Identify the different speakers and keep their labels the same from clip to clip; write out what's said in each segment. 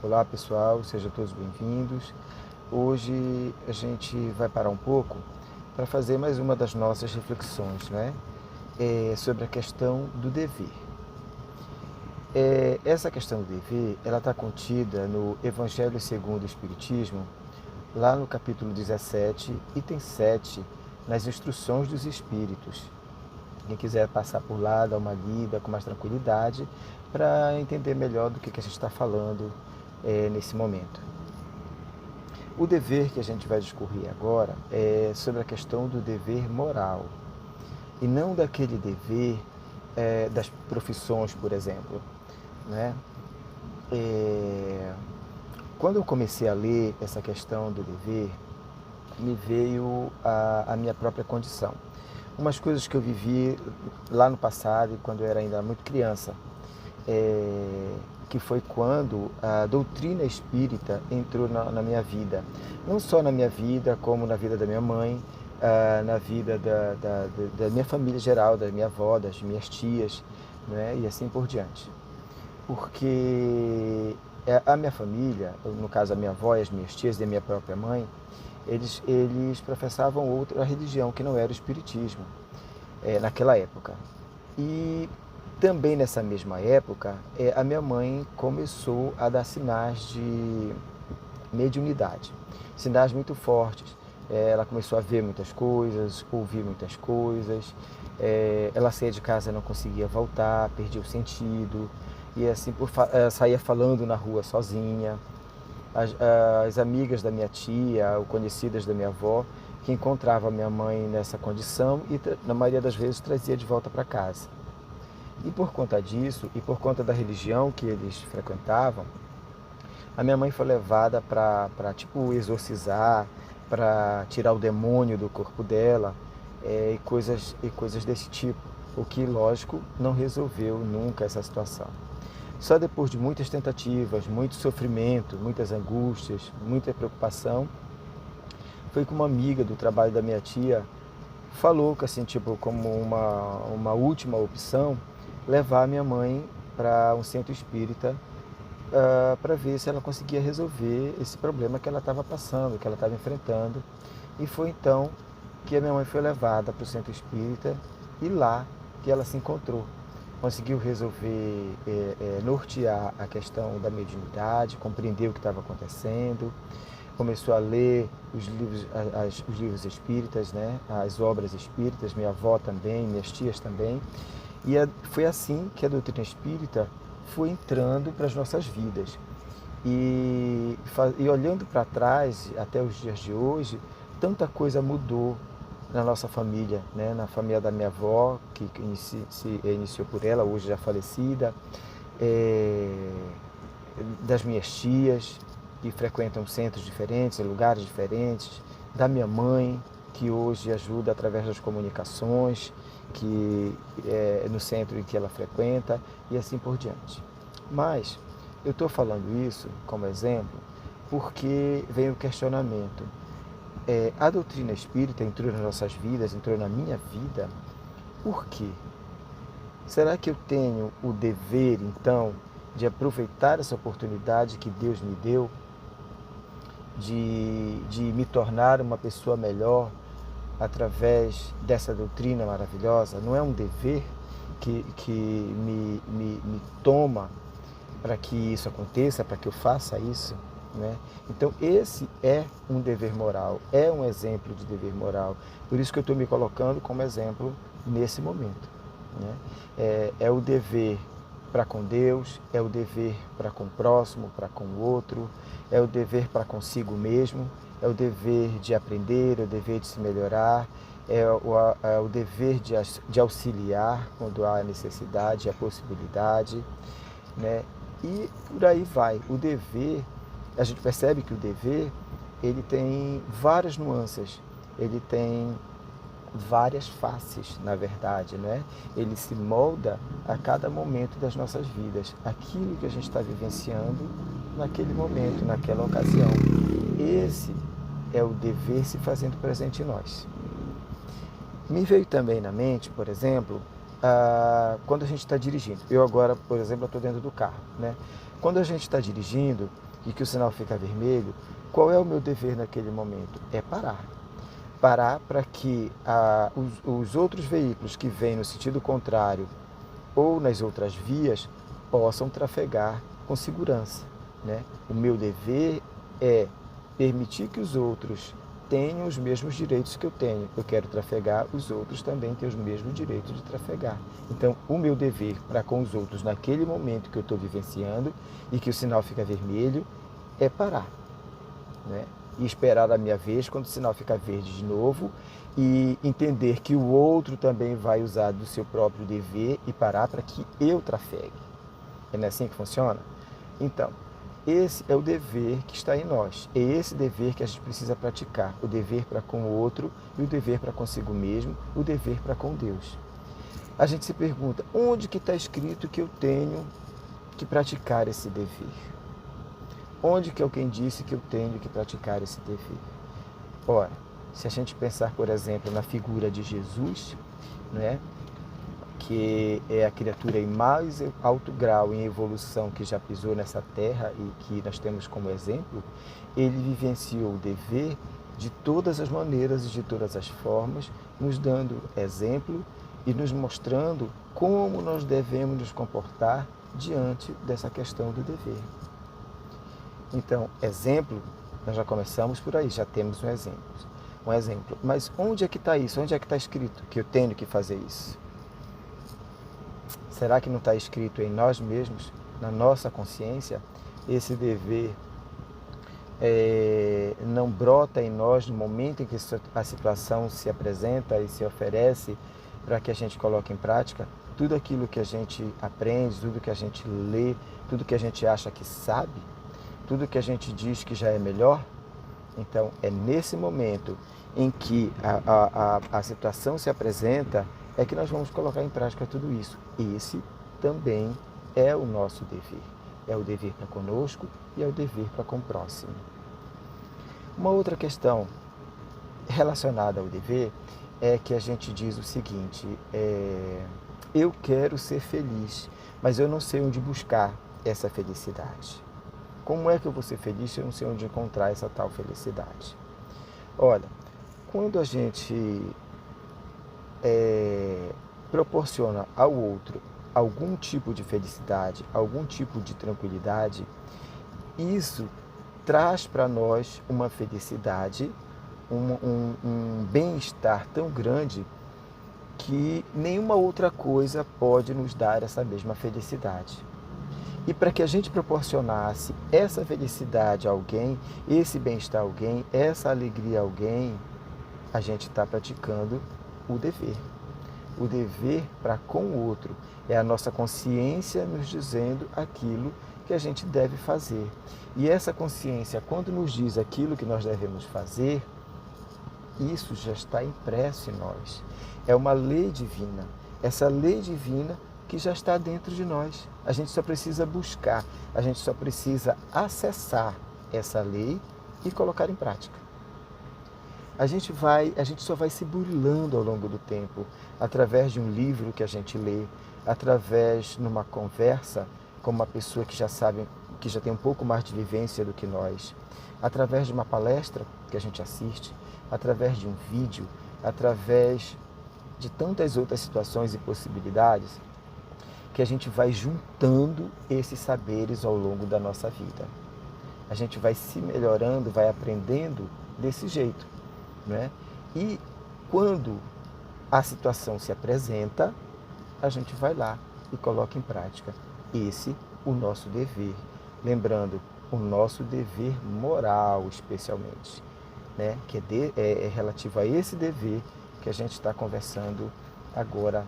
Speaker 1: Olá pessoal, sejam todos bem-vindos. Hoje a gente vai parar um pouco para fazer mais uma das nossas reflexões, né? Sobre a questão do dever. Essa questão do dever, ela está contida no Evangelho segundo o Espiritismo, lá no capítulo 17, item 7, nas instruções dos Espíritos. Quem quiser passar por lá, dar uma lida com mais tranquilidade, para entender melhor do que a gente está falando nesse momento. O dever que a gente vai discorrer agora é sobre a questão do dever moral, e não daquele dever das profissões, por exemplo, né? Quando eu comecei a ler essa questão do dever, me veio a minha própria condição. Umas coisas que eu vivi lá no passado, quando eu era ainda muito criança, que foi quando a doutrina espírita entrou na minha vida. Não só na minha vida, como na vida da minha mãe, na vida da minha família geral, da minha avó, das minhas tias, né? E assim por diante. Porque a minha família, no caso a minha avó e as minhas tias e a minha própria mãe, eles professavam outra religião que não era o espiritismo, naquela época. E também nessa mesma época, a minha mãe começou a dar sinais de mediunidade, sinais muito fortes. Ela começou a ver muitas coisas, ouvir muitas coisas, ela saía de casa e não conseguia voltar, perdia o sentido, e assim saía falando na rua sozinha. As amigas da minha tia, ou conhecidas da minha avó, que encontravam a minha mãe nessa condição e, na maioria das vezes, trazia de volta para casa. E por conta disso, e por conta da religião que eles frequentavam, a minha mãe foi levada para tipo, exorcizar, para tirar o demônio do corpo dela, e coisas desse tipo. O que, lógico, não resolveu nunca essa situação. Só depois de muitas tentativas, muito sofrimento, muitas angústias, muita preocupação, foi que uma amiga do trabalho da minha tia falou que, assim, tipo, como uma última opção, levar a minha mãe para um centro espírita para ver se ela conseguia resolver esse problema que ela estava passando, que ela estava enfrentando. E foi então que a minha mãe foi levada para o centro espírita e lá que ela se encontrou. Conseguiu resolver, nortear a questão da mediunidade, compreender o que estava acontecendo, começou a ler os livros espíritas, né? As obras espíritas, minha avó também, minhas tias também, e foi assim que a doutrina espírita foi entrando para as nossas vidas. E olhando para trás, até os dias de hoje, tanta coisa mudou na nossa família, né? Na família da minha avó, que se iniciou por ela, hoje já falecida, das minhas tias, que frequentam centros diferentes, lugares diferentes, da minha mãe, que hoje ajuda através das comunicações, que no centro em que ela frequenta, e assim por diante. Mas eu estou falando isso como exemplo porque vem o questionamento. A doutrina espírita entrou nas nossas vidas, entrou na minha vida, por quê? Será que eu tenho o dever, então, de aproveitar essa oportunidade que Deus me deu, de me tornar uma pessoa melhor através dessa doutrina maravilhosa? Não é um dever que me toma para que isso aconteça, para que eu faça isso, né? Então esse é um dever moral, é um exemplo de dever moral. Por isso que eu estou me colocando como exemplo nesse momento, né? É o dever para com Deus, é o dever para com o próximo, para com o outro, é o dever para consigo mesmo, é o dever de aprender, é o dever de se melhorar, é o dever de auxiliar quando há necessidade, a possibilidade, né? E por aí vai. O dever, a gente percebe que o dever, ele tem várias nuances, ele tem várias faces, na verdade, né? Ele se molda a cada momento das nossas vidas, aquilo que a gente está vivenciando naquele momento, naquela ocasião. Esse é o dever se fazendo presente em nós. Me veio também na mente, por exemplo, quando a gente está dirigindo. Eu agora, por exemplo, estou dentro do carro, né? Quando a gente está dirigindo, e que o sinal fica vermelho, qual é o meu dever naquele momento? É parar. Parar para que os outros veículos que vêm no sentido contrário ou nas outras vias possam trafegar com segurança, né? O meu dever é permitir que os outros tenham os mesmos direitos que eu tenho. Eu quero trafegar, os outros também têm os mesmos direitos de trafegar. Então, o meu dever para com os outros naquele momento que eu estou vivenciando e que o sinal fica vermelho é parar, né? E esperar a minha vez quando o sinal ficar verde de novo e entender que o outro também vai usar do seu próprio dever e parar para que eu trafegue. Não é assim que funciona? Então, esse é o dever que está em nós. É esse dever que a gente precisa praticar. O dever para com o outro e o dever para consigo mesmo, o dever para com Deus. A gente se pergunta, onde que está escrito que eu tenho que praticar esse dever? Onde que alguém disse que eu tenho que praticar esse dever? Ora, se a gente pensar, por exemplo, na figura de Jesus, né, que é a criatura em mais alto grau em evolução que já pisou nessa terra e que nós temos como exemplo, ele vivenciou o dever de todas as maneiras e de todas as formas, nos dando exemplo e nos mostrando como nós devemos nos comportar diante dessa questão do dever. Então, exemplo, nós já começamos por aí, já temos um exemplo. Mas onde é que está isso? Onde é que está escrito que eu tenho que fazer isso? Será que não está escrito em nós mesmos, na nossa consciência? Esse dever não brota em nós no momento em que a situação se apresenta e se oferece para que a gente coloque em prática tudo aquilo que a gente aprende, tudo que a gente lê, tudo que a gente acha que sabe? Tudo que a gente diz que já é melhor? Então, é nesse momento em que a situação se apresenta, é que nós vamos colocar em prática tudo isso. Esse também é o nosso dever. É o dever para conosco e é o dever para com o próximo. Uma outra questão relacionada ao dever é que a gente diz o seguinte, eu quero ser feliz, mas eu não sei onde buscar essa felicidade. Como é que eu vou ser feliz se eu não sei onde encontrar essa tal felicidade? Olha, quando a gente proporciona ao outro algum tipo de felicidade, algum tipo de tranquilidade, isso traz para nós uma felicidade, um bem-estar tão grande que nenhuma outra coisa pode nos dar essa mesma felicidade. E para que a gente proporcionasse essa felicidade a alguém, esse bem-estar a alguém, essa alegria a alguém, a gente está praticando o dever. O dever para com o outro é a nossa consciência nos dizendo aquilo que a gente deve fazer. E essa consciência, quando nos diz aquilo que nós devemos fazer, isso já está impresso em nós. É uma lei divina. Essa lei divina que já está dentro de nós. A gente só precisa buscar, a gente só precisa acessar essa lei e colocar em prática. A gente só vai se burilando ao longo do tempo, através de um livro que a gente lê, através de uma conversa com uma pessoa que já sabe, que já tem um pouco mais de vivência do que nós, através de uma palestra que a gente assiste, através de um vídeo, através de tantas outras situações e possibilidades, que a gente vai juntando esses saberes ao longo da nossa vida. A gente vai se melhorando, vai aprendendo desse jeito, né? E quando a situação se apresenta, a gente vai lá e coloca em prática esse o nosso dever. Lembrando, o nosso dever moral, especialmente, né? Que é relativo a esse dever que a gente está conversando agora,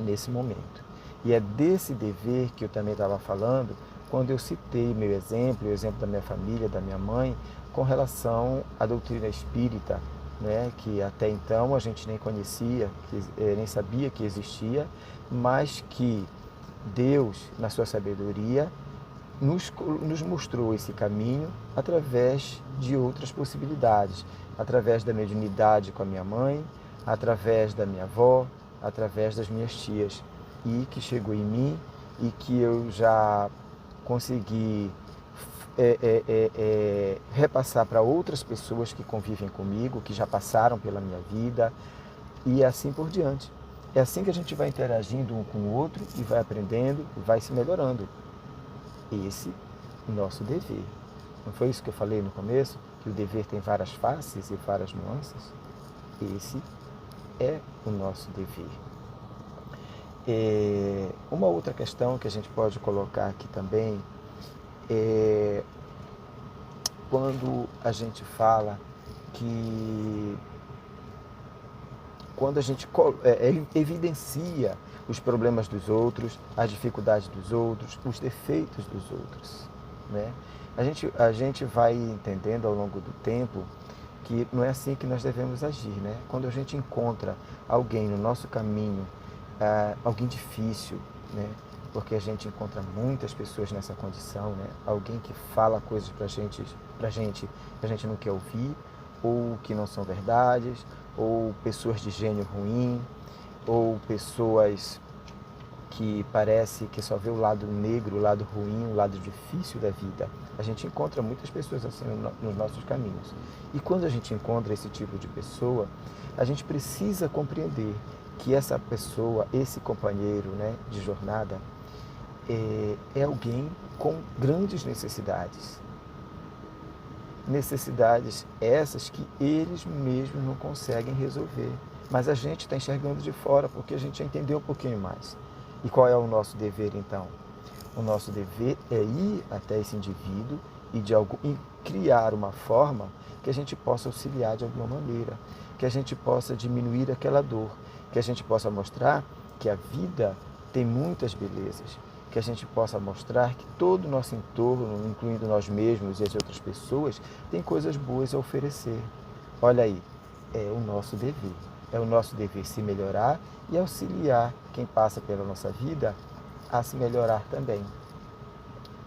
Speaker 1: nesse momento. E é desse dever que eu também estava falando quando eu citei meu exemplo, o exemplo da minha família, da minha mãe, com relação à doutrina espírita, né, que até então a gente nem conhecia, nem sabia que existia, mas que Deus, na sua sabedoria, nos mostrou esse caminho através de outras possibilidades, através da mediunidade com a minha mãe, através da minha avó, através das minhas tias, e que chegou em mim e que eu já consegui repassar para outras pessoas que convivem comigo, que já passaram pela minha vida, e assim por diante. É assim que a gente vai interagindo um com o outro e vai aprendendo e vai se melhorando. Esse é o nosso dever. Não foi isso que eu falei no começo? Que o dever tem várias faces e várias nuances? Esse é o nosso dever. Uma outra questão que a gente pode colocar aqui também é quando a gente fala que quando a gente evidencia os problemas dos outros, as dificuldades dos outros, os defeitos dos outros, né? A gente vai entendendo ao longo do tempo que não é assim que nós devemos agir, né? Quando a gente encontra alguém no nosso caminho, alguém difícil, né? Porque a gente encontra muitas pessoas nessa condição, né? Alguém que fala coisas pra gente que a gente não quer ouvir, ou que não são verdades, ou pessoas de gênio ruim, ou pessoas que parece que só vê o lado negro, o lado ruim, o lado difícil da vida. A gente encontra muitas pessoas assim nos nossos caminhos. E quando a gente encontra esse tipo de pessoa, a gente precisa compreender que essa pessoa, esse companheiro, né, de jornada, é alguém com grandes necessidades. Necessidades essas que eles mesmos não conseguem resolver. Mas a gente está enxergando de fora porque a gente já entendeu um pouquinho mais. E qual é o nosso dever então? O nosso dever é ir até esse indivíduo e criar uma forma que a gente possa auxiliar de alguma maneira, que a gente possa diminuir aquela dor, que a gente possa mostrar que a vida tem muitas belezas, que a gente possa mostrar que todo o nosso entorno, incluindo nós mesmos e as outras pessoas, tem coisas boas a oferecer. Olha aí, é o nosso dever. É o nosso dever se melhorar e auxiliar quem passa pela nossa vida a se melhorar também,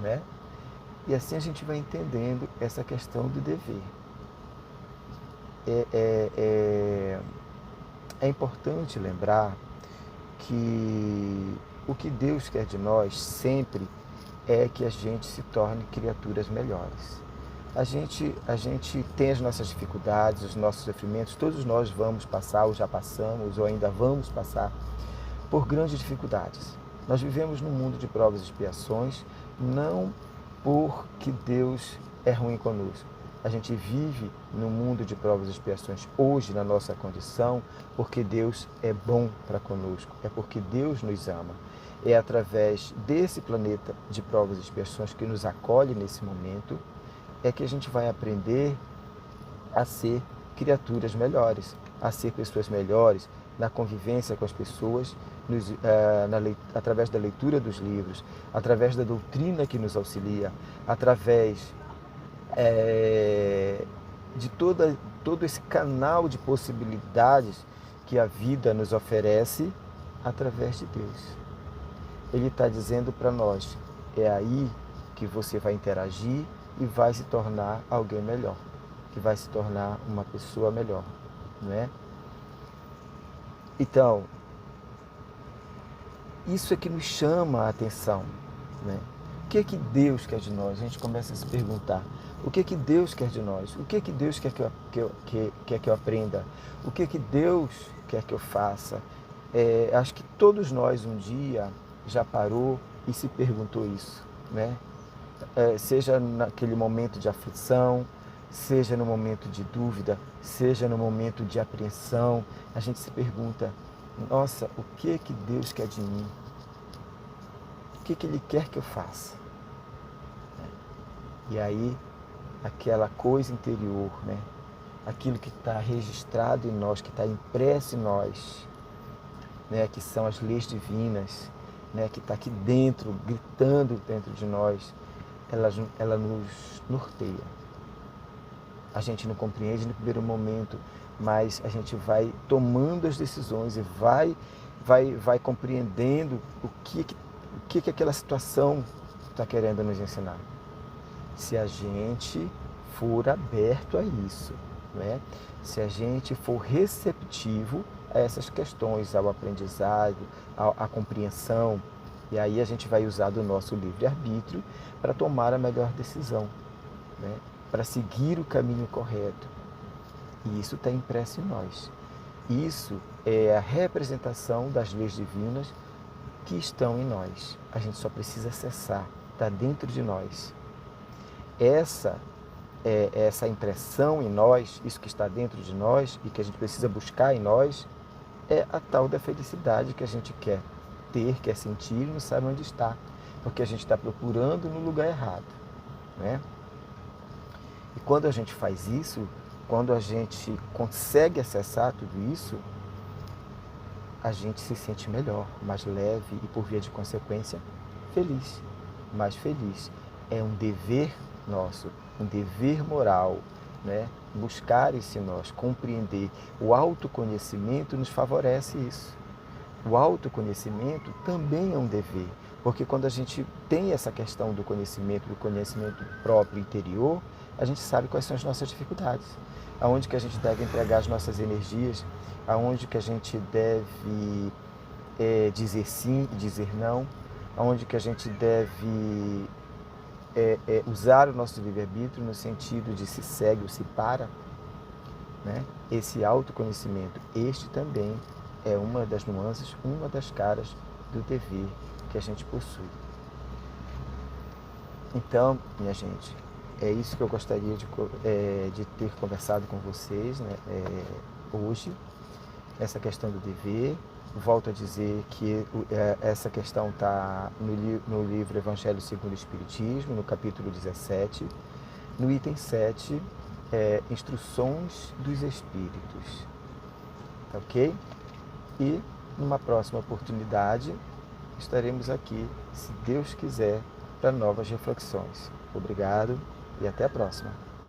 Speaker 1: né? E assim a gente vai entendendo essa questão do dever. É importante lembrar que o que Deus quer de nós sempre é que a gente se torne criaturas melhores. A gente tem as nossas dificuldades, os nossos sofrimentos, todos nós vamos passar, ou já passamos, ou ainda vamos passar por grandes dificuldades. Nós vivemos num mundo de provas e expiações, não porque Deus é ruim conosco. A gente vive num mundo de provas e expiações hoje, na nossa condição, porque Deus é bom para conosco, é porque Deus nos ama. É através desse planeta de provas e expiações que nos acolhe nesse momento, é que a gente vai aprender a ser criaturas melhores, a ser pessoas melhores, na convivência com as pessoas, através da leitura dos livros, através da doutrina que nos auxilia, através de todo esse canal de possibilidades que a vida nos oferece através de Deus. Ele está dizendo para nós, é aí que você vai interagir e vai se tornar alguém melhor, que vai se tornar uma pessoa melhor, não é? Então, isso é que nos chama a atenção, né? O que é que Deus quer de nós? A gente começa a se perguntar, o que é que Deus quer de nós? O que é que Deus quer que eu aprenda? O que é que Deus quer que eu faça? Acho que todos nós um dia já parou e se perguntou isso, né? Seja naquele momento de aflição, seja no momento de dúvida, seja no momento de apreensão, a gente se pergunta, nossa, o que é que Deus quer de mim? O que é que Ele quer que eu faça? E aí, aquela coisa interior, né? Aquilo que está registrado em nós, que está impresso em nós, né? Que são as leis divinas, né? Que está aqui dentro, gritando dentro de nós, ela nos norteia. A gente não compreende no primeiro momento, mas a gente vai tomando as decisões e vai compreendendo o que aquela situação está querendo nos ensinar. Se a gente for aberto a isso, né? Se a gente for receptivo a essas questões, ao aprendizado, à compreensão, E aí a gente vai usar do nosso livre-arbítrio para tomar a melhor decisão, né? Para seguir o caminho correto. E isso está impresso em nós. Isso é a representação das leis divinas que estão em nós. A gente só precisa acessar, está dentro de nós. Essa impressão em nós, isso que está dentro de nós e que a gente precisa buscar em nós, é a tal da felicidade que a gente quer ter, quer sentir e não sabe onde está, porque a gente está procurando no lugar errado, né? E quando a gente faz isso, quando a gente consegue acessar tudo isso, a gente se sente melhor, mais leve e, por via de consequência, feliz, mais feliz. É um dever nosso, um dever moral, né? Buscar esse nós, compreender. O autoconhecimento nos favorece isso. O autoconhecimento também é um dever, porque quando a gente tem essa questão do conhecimento próprio interior, a gente sabe quais são as nossas dificuldades, aonde que a gente deve entregar as nossas energias, aonde que a gente deve dizer sim e dizer não, aonde que a gente deve usar o nosso livre-arbítrio no sentido de se segue ou se para, né? Esse autoconhecimento, este também é uma das nuances, uma das caras do dever que a gente possui. Então, minha gente, é isso que eu gostaria de ter conversado com vocês, né, hoje, essa questão do dever. Volto a dizer que essa questão está no livro Evangelho segundo o Espiritismo, no capítulo 17, no item 7, Instruções dos Espíritos. Tá ok? E numa próxima oportunidade estaremos aqui, se Deus quiser, para novas reflexões. Obrigado e até a próxima.